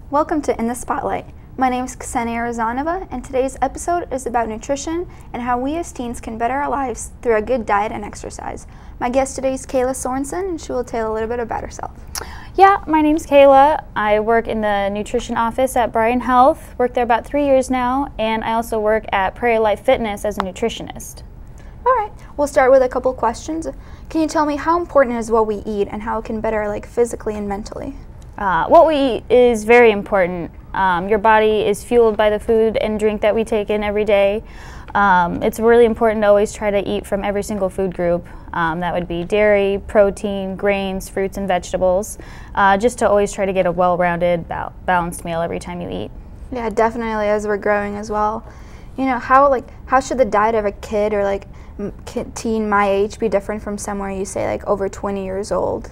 Welcome to In the Spotlight. My name is Ksenia Rozanova, and today's episode is about nutrition and how we as teens can better our lives through a good diet and exercise. My guest today is Kayla Sorensen, and she will tell a little bit about herself. Yeah, my name's Kayla. I work in the nutrition office at Bryan Health, worked there about 3 years now, and I also work at Prairie Life Fitness as a nutritionist. All right, we'll start with a couple questions. Can you tell me how important is what we eat and how it can better physically and mentally? What we eat is very important. Your body is fueled by the food and drink that we take in every day. It's really important to always try to eat from every single food group. That would be dairy, protein, grains, fruits, and vegetables, just to always try to get a well-rounded, balanced meal every time you eat. Yeah, definitely, as we're growing as well. You know, how should the diet of a kid or teen my age be different from somewhere you say over 20 years old?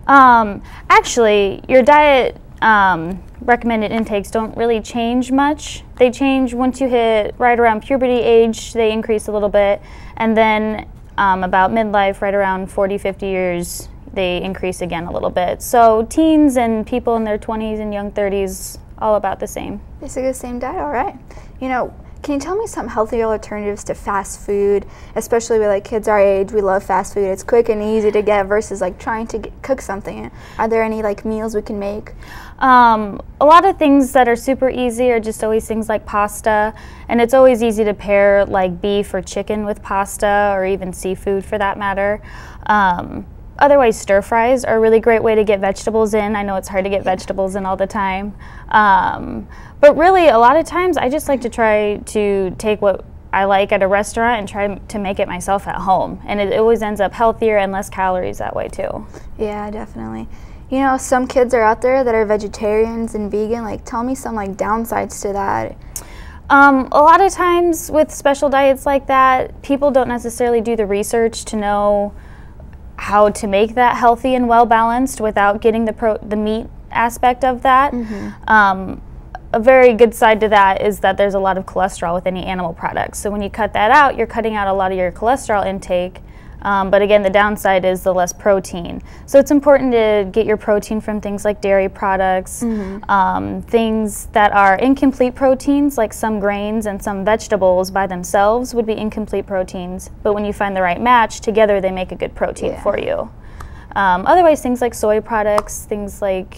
Actually, your diet recommended intakes don't really change much. They change once you hit right around puberty age, they increase a little bit, and then about midlife, right around 40, 50 years, they increase again a little bit. So teens and people in their 20s and young 30s, all about the same. Basically the same diet, all right. You know, can you tell me some healthy alternatives to fast food, especially with kids our age? We love fast food. It's quick and easy to get versus trying to cook something. Are there any meals we can make? A lot of things that are super easy are just always things like pasta, and it's always easy to pair beef or chicken with pasta or even seafood for that matter. Otherwise, stir fries are a really great way to get vegetables in. I know it's hard to get vegetables in all the time. But really, a lot of times, I just like to try to take what I like at a restaurant and try to make it myself at home. And it always ends up healthier and less calories that way, too. Yeah, definitely. You know, some kids are out there that are vegetarians and vegan. Tell me some downsides to that. A lot of times with special diets like that, people don't necessarily do the research to know how to make that healthy and well balanced without getting the meat aspect of that. Mm-hmm. A very good side to that is that there's a lot of cholesterol with any animal products. So when you cut that out, you're cutting out a lot of your cholesterol intake. But again, the downside is the less protein. So it's important to get your protein from things like dairy products, mm-hmm. Things that are incomplete proteins, like some grains and some vegetables by themselves would be incomplete proteins. But when you find the right match, together they make a good protein for you. Otherwise, things like soy products, things like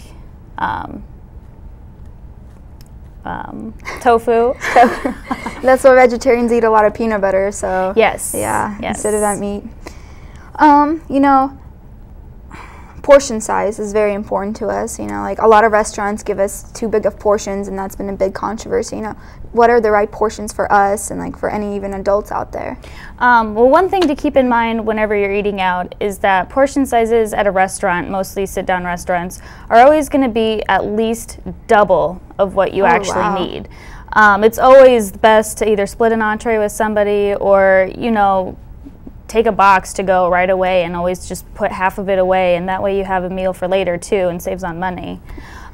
tofu. That's what vegetarians eat, a lot of peanut butter, so yes. Yeah, yes. Instead of that meat. You know, portion size is very important to us. You know, a lot of restaurants give us too big of portions, and that's been a big controversy. You know, what are the right portions for us and for any even adults out there? Well, one thing to keep in mind whenever you're eating out is that portion sizes at a restaurant, mostly sit-down restaurants, are always going to be at least double of what you actually need. It's always best to either split an entree with somebody or, you know, take a box to go right away and always just put half of it away, and that way you have a meal for later too and saves on money.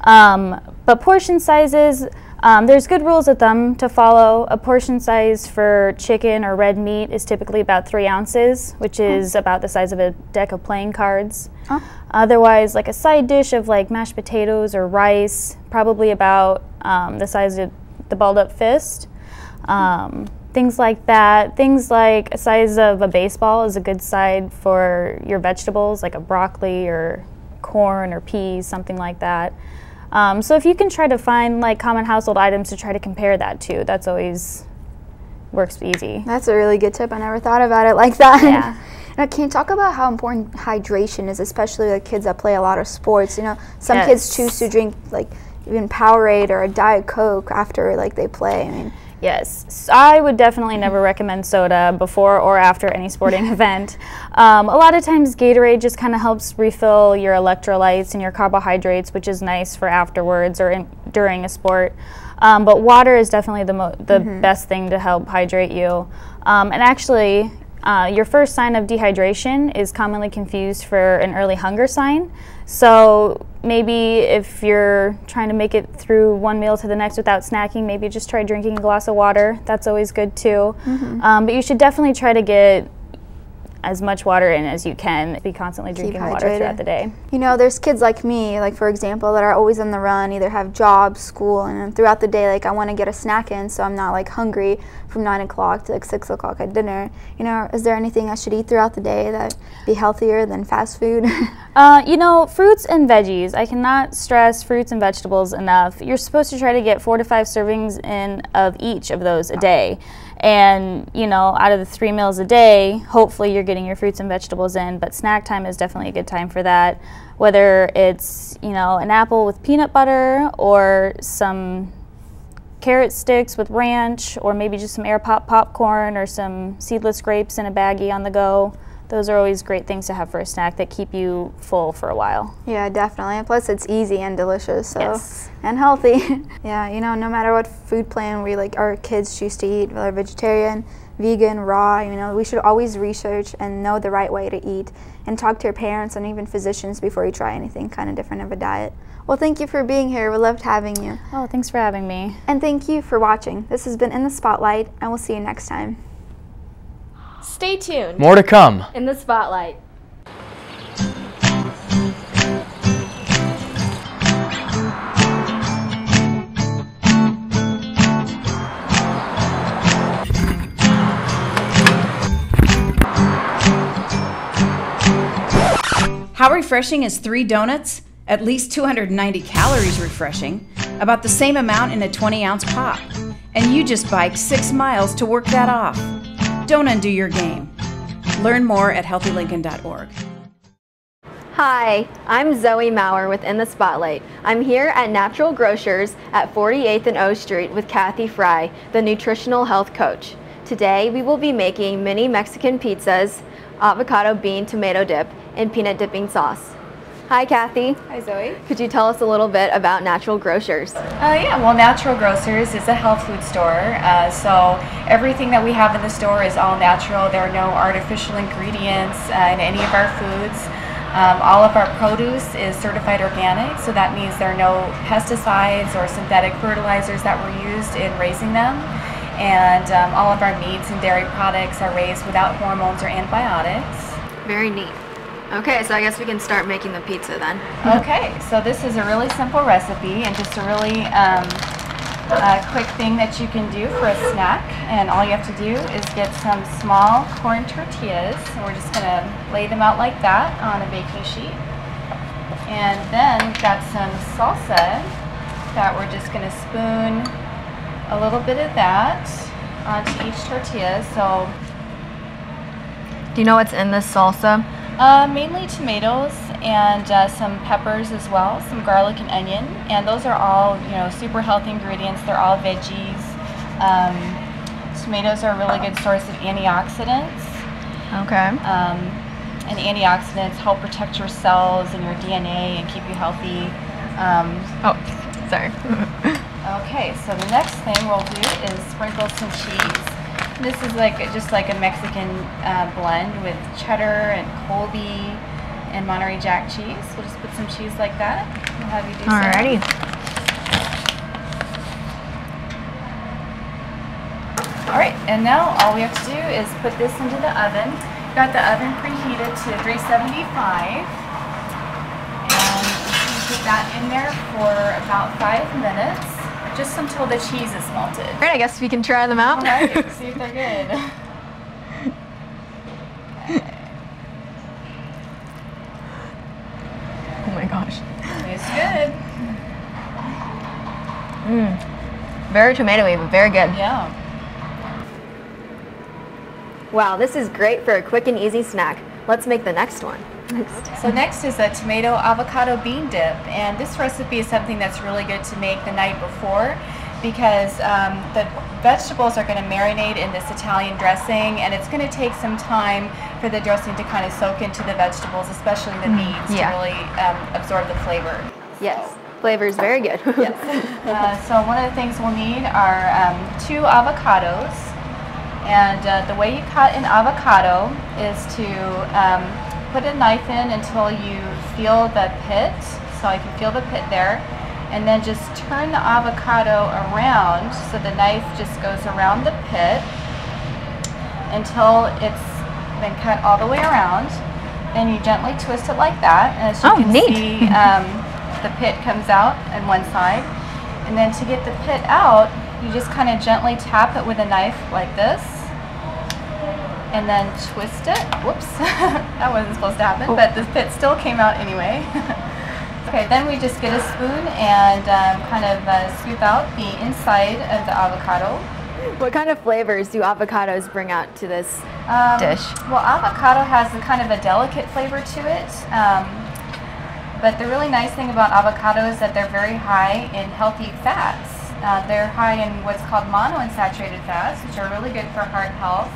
But portion sizes, there's good rules of thumb to follow. A portion size for chicken or red meat is typically about 3 ounces, which is about the size of a deck of playing cards. Otherwise, a side dish of mashed potatoes or rice, probably about the size of the balled up fist. Things like that. Things like a size of a baseball is a good side for your vegetables, like a broccoli or corn or peas, something like that. So if you can try to find common household items to try to compare that to, that's always works easy. That's a really good tip. I never thought about it like that. Yeah. Now, can you talk about how important hydration is, especially with kids that play a lot of sports? You know, some kids choose to drink even Powerade or a Diet Coke after they play. I mean, yes, I would definitely never recommend soda before or after any sporting event. A lot of times Gatorade just kind of helps refill your electrolytes and your carbohydrates, which is nice for afterwards or during a sport. But water is definitely the best thing to help hydrate you. And actually, your first sign of dehydration is commonly confused for an early hunger sign. So maybe if you're trying to make it through one meal to the next without snacking, maybe just try drinking a glass of water. That's always good too. But you should definitely try to get as much water in as you can. Be constantly drinking water throughout the day. You know, there's kids like me, like for example, that are always on the run, either have jobs, school, and throughout the day, like I want to get a snack in so I'm not like hungry from 9 o'clock to like 6 o'clock at dinner. You know, is there anything I should eat throughout the day that be healthier than fast food? You know, fruits and veggies. I cannot stress fruits and vegetables enough. You're supposed to try to get 4 to 5 servings in of each of those a day. And, you know, out of the 3 meals a day, hopefully you're getting your fruits and vegetables in, but snack time is definitely a good time for that. Whether it's, you know, an apple with peanut butter or some carrot sticks with ranch, or maybe just some air pop popcorn or some seedless grapes in a baggie on the go. Those are always great things to have for a snack that keep you full for a while. Yeah, definitely. And plus it's easy and delicious, so yes. And healthy. Yeah, you know, no matter what food plan we like our kids choose to eat, whether vegetarian, vegan, raw, you know, we should always research and know the right way to eat and talk to your parents and even physicians before you try anything kind of different of a diet. Well, thank you for being here. We loved having you. Oh, thanks for having me. And thank you for watching. This has been In the Spotlight, and we'll see you next time. Stay tuned. More to come. In the Spotlight. How refreshing is 3 donuts? At least 290 calories refreshing, about the same amount in a 20-ounce pop. And you just biked 6 miles to work that off. Don't undo your game. Learn more at healthylincoln.org. Hi, I'm Zoe Maurer with In the Spotlight. I'm here at Natural Grocers at 48th and O Street with Kathy Fry, the nutritional health coach. Today we will be making mini Mexican pizzas, avocado bean tomato dip, and peanut dipping sauce. Hi Kathy. Hi Zoe. Could you tell us a little bit about Natural Grocers? Yeah, well, Natural Grocers is a health food store, so everything that we have in the store is all natural. There are no artificial ingredients in any of our foods. All of our produce is certified organic, so that means there are no pesticides or synthetic fertilizers that were used in raising them. And all of our meats and dairy products are raised without hormones or antibiotics. Very neat. Okay, so I guess we can start making the pizza then. Okay, so this is a really simple recipe and just a really quick thing that you can do for a snack. And all you have to do is get some small corn tortillas, and we're just going to lay them out like that on a baking sheet. And then we've got some salsa that we're just going to spoon a little bit of that onto each tortilla. So, do you know what's in this salsa? Mainly tomatoes and some peppers as well, some garlic and onion, and those are all, you know, super healthy ingredients. They're all veggies. Tomatoes are a really good source of antioxidants. Okay. And antioxidants help protect your cells and your DNA and keep you healthy. Oh, sorry. Okay, so the next thing we'll do is sprinkle some cheese. This is just like a Mexican blend with cheddar and Colby and Monterey Jack cheese. We'll just put some cheese like that. We'll have you do so. Alrighty. Alright, and now all we have to do is put this into the oven. Got the oven preheated to 375. And put that in there for about 5 minutes. Just until the cheese is melted. Alright, I guess we can try them out. Alright, see if they're good. Oh my gosh. Tastes good. Very tomatoey, but very good. Yeah. Wow, this is great for a quick and easy snack. Let's make the next one. So next is a tomato avocado bean dip, and this recipe is something that's really good to make the night before because the vegetables are going to marinate in this Italian dressing, and it's going to take some time for the dressing to kind of soak into the vegetables, especially the meats, to really absorb the flavor. Yes, flavor is very good. Yes. So one of the things we'll need are 2 avocados, and the way you cut an avocado is to put a knife in until you feel the pit, so I can feel the pit there, and then just turn the avocado around so the knife just goes around the pit until it's then cut all the way around. Then you gently twist it like that, and as you can neat. see, the pit comes out on one side. And then to get the pit out, you just kind of gently tap it with a knife like this, and then twist it. Whoops, that wasn't supposed to happen, but the pit still came out anyway. Okay, then we just get a spoon and kind of scoop out the inside of the avocado. What kind of flavors do avocados bring out to this dish? Well, avocado has a kind of a delicate flavor to it, but the really nice thing about avocado is that they're very high in healthy fats. They're high in what's called monounsaturated fats, which are really good for heart health,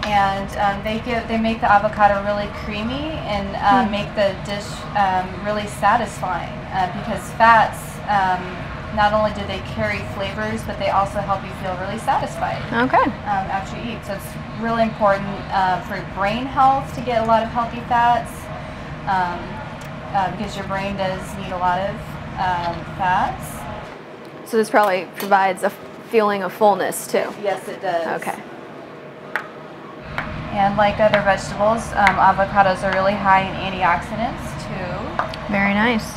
and they make the avocado really creamy and make the dish really satisfying because fats. Not only do they carry flavors, but they also help you feel really satisfied after you eat. So it's really important for brain health to get a lot of healthy fats because your brain does need a lot of fats. So this probably provides a feeling of fullness too. Yes, it does. Okay. And like other vegetables, avocados are really high in antioxidants too. Very nice.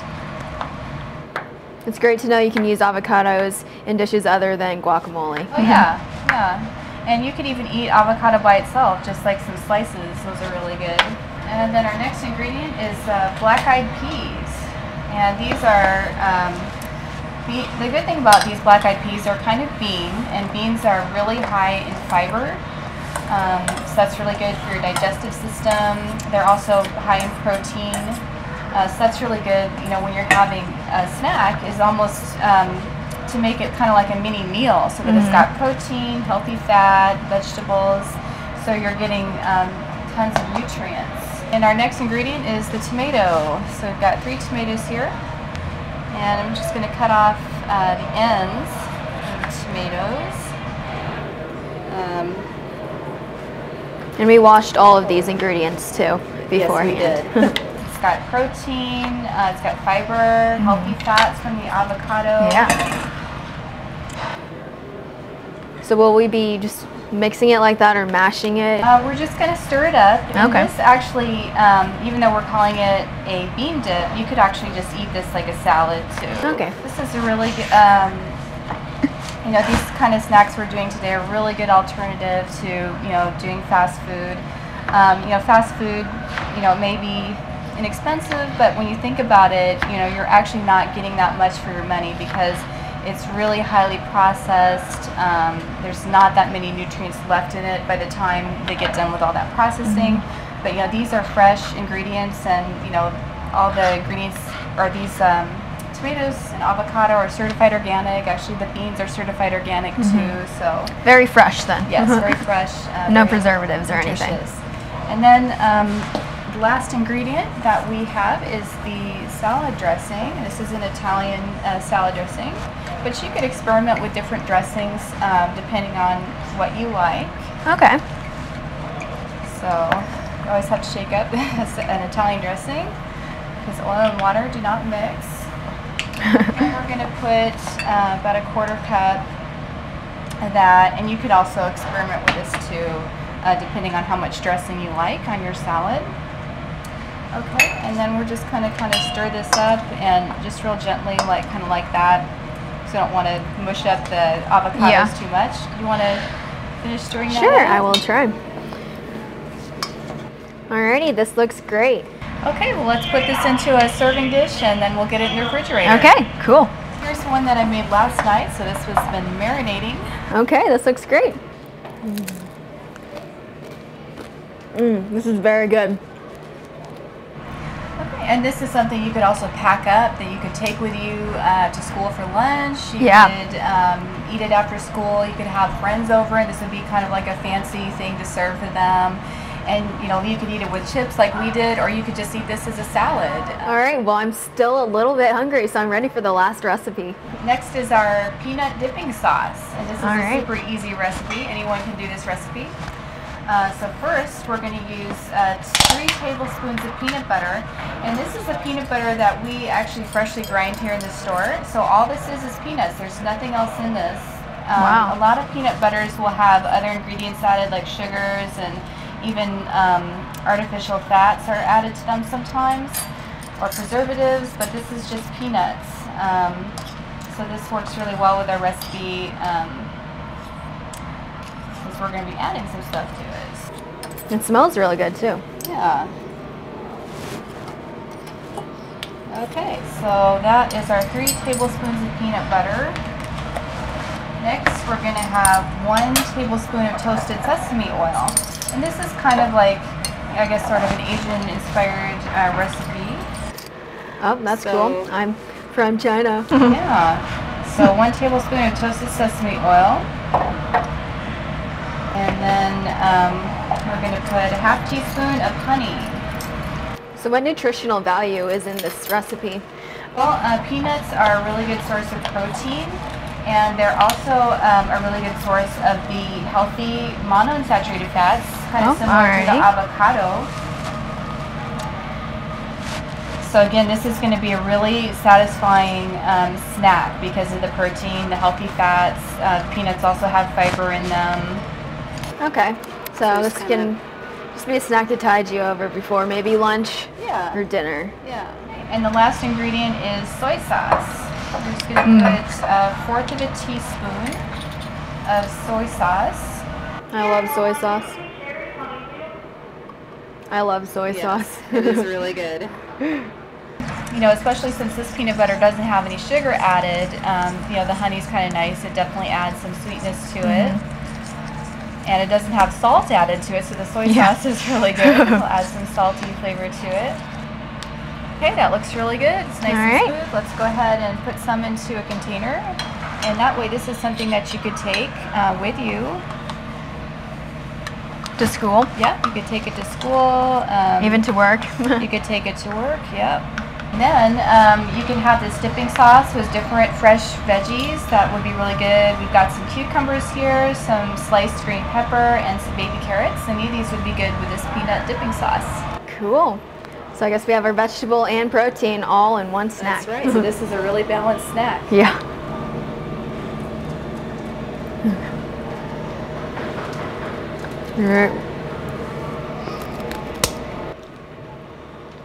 It's great to know you can use avocados in dishes other than guacamole. Oh yeah, yeah. And you could even eat avocado by itself, just like some slices. Those are really good. And then our next ingredient is black-eyed peas. And these are, the good thing about these black-eyed peas are kind of bean, and beans are really high in fiber. So that's really good for your digestive system. They're also high in protein. So that's really good, you know, when you're having a snack, is almost to make it kind of like a mini meal, so that it's got protein, healthy fat, vegetables, so you're getting tons of nutrients. And our next ingredient is the tomato. So we've got 3 tomatoes here, and I'm just going to cut off the ends of the tomatoes. And we washed all of these ingredients too beforehand. Yes, we did. It's got protein, it's got fiber, healthy fats from the avocado. Yeah. So will we be just mixing it like that or mashing it? We're just going to stir it up. And Okay. this actually, even though we're calling it a bean dip, you could actually just eat this like a salad too. Okay. This is a really good, you know, these kind of snacks we're doing today are really good alternative to, you know, doing fast food. You know, fast food, you know, may be inexpensive, but when you think about it, you know, you're actually not getting that much for your money because it's really highly processed. There's not that many nutrients left in it by the time they get done with all that processing. But you know, these are fresh ingredients, and you know, all the ingredients are these tomatoes and avocado are certified organic. Actually, the beans are certified organic too. So Very fresh then. yes, very fresh. No very preservatives or anything. nutritious. And then the last ingredient that we have is the salad dressing. This is an Italian salad dressing, but you could experiment with different dressings depending on what you like. Okay. So you always have to shake up an Italian dressing because oil and water do not mix. And we're going to put about a 1/4 cup of that, and you could also experiment with this too, depending on how much dressing you like on your salad. Okay, and then we're just kind of stir this up, and just real gently, like kind of like that. So I don't want to mush up the avocados too much. You want to finish stirring that Sure, up? I will try. Alrighty, this looks great. Okay, well let's put this into a serving dish, and then we'll get it in the refrigerator. Okay, cool. Here's one that I made last night, so this has been marinating. Okay, this looks great. This is very good. Okay, and this is something you could also pack up that you could take with you to school for lunch. You could eat it after school. You could have friends over, and this would be kind of like a fancy thing to serve for them. And you know, you could eat it with chips like we did, or you could just eat this as a salad. All right, well, I'm still a little bit hungry, so I'm ready for the last recipe. Next is our peanut dipping sauce, and this is All a right. super easy recipe. Anyone can do this recipe. So first, we're going to use 3 tablespoons of peanut butter, and this is the peanut butter that we actually freshly grind here in the store. So all this is peanuts. There's nothing else in this. Wow. A lot of peanut butters will have other ingredients added, like sugars and Even artificial fats are added to them sometimes, or preservatives, but this is just peanuts. So this works really well with our recipe, because we're going to be adding some stuff to it. It smells really good too. Yeah. Okay, so that is our 3 tablespoons of peanut butter. Next, we're going to have 1 tablespoon of toasted sesame oil. And this is kind of like, I guess, sort of an Asian-inspired recipe. Oh, that's cool. I'm from China. Yeah. So 1 tablespoon of toasted sesame oil. And then we're going to put a ½ teaspoon of honey. So what nutritional value is in this recipe? Well, peanuts are a really good source of protein, and they're also a really good source of the healthy monounsaturated fats, kind of similar to the avocado. So again, this is going to be a really satisfying snack because of the protein, the healthy fats. Peanuts also have fiber in them. Okay, so this can just be a snack to tide you over before maybe lunch or dinner. Yeah. And the last ingredient is soy sauce. We're just going to put 1/4 of a teaspoon of soy sauce. I love soy sauce. I love soy sauce. It is really good. You know, especially since this peanut butter doesn't have any sugar added, you know, the honey's kind of nice. It definitely adds some sweetness to it. And it doesn't have salt added to it, so the soy sauce is really good. It'll add some salty flavor to it. Okay, that looks really good. It's nice and smooth. Let's go ahead and put some into a container. And that way, this is something that you could take with you. To school? Yep, you could take it to school. Even to work? You could take it to work, yep. And then you can have this dipping sauce with different fresh veggies. That would be really good. We've got some cucumbers here, some sliced green pepper, and some baby carrots. Any of these would be good with this peanut dipping sauce. Cool. So I guess we have our vegetable and protein all in one snack. That's right. So this is a really balanced snack. Yeah.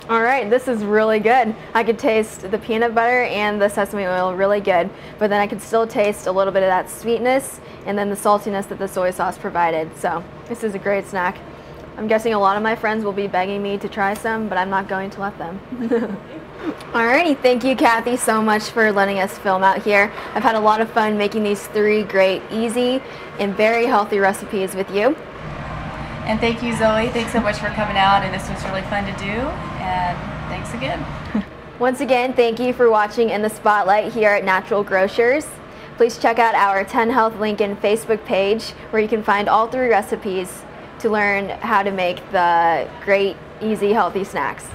All right, this is really good. I could taste the peanut butter and the sesame oil really good, but then I could still taste a little bit of that sweetness and then the saltiness that the soy sauce provided. So this is a great snack. I'm guessing a lot of my friends will be begging me to try some, but I'm not going to let them. Alrighty, thank you, Kathy, so much for letting us film out here. I've had a lot of fun making these 3 great, easy, and very healthy recipes with you. And thank you, Zoe. Thanks so much for coming out, and this was really fun to do, and thanks again. Once again, thank you for watching In the Spotlight here at Natural Grocers. Please check out our 10 Health Lincoln Facebook page where you can find all 3 recipes to learn how to make the great, easy, healthy snacks.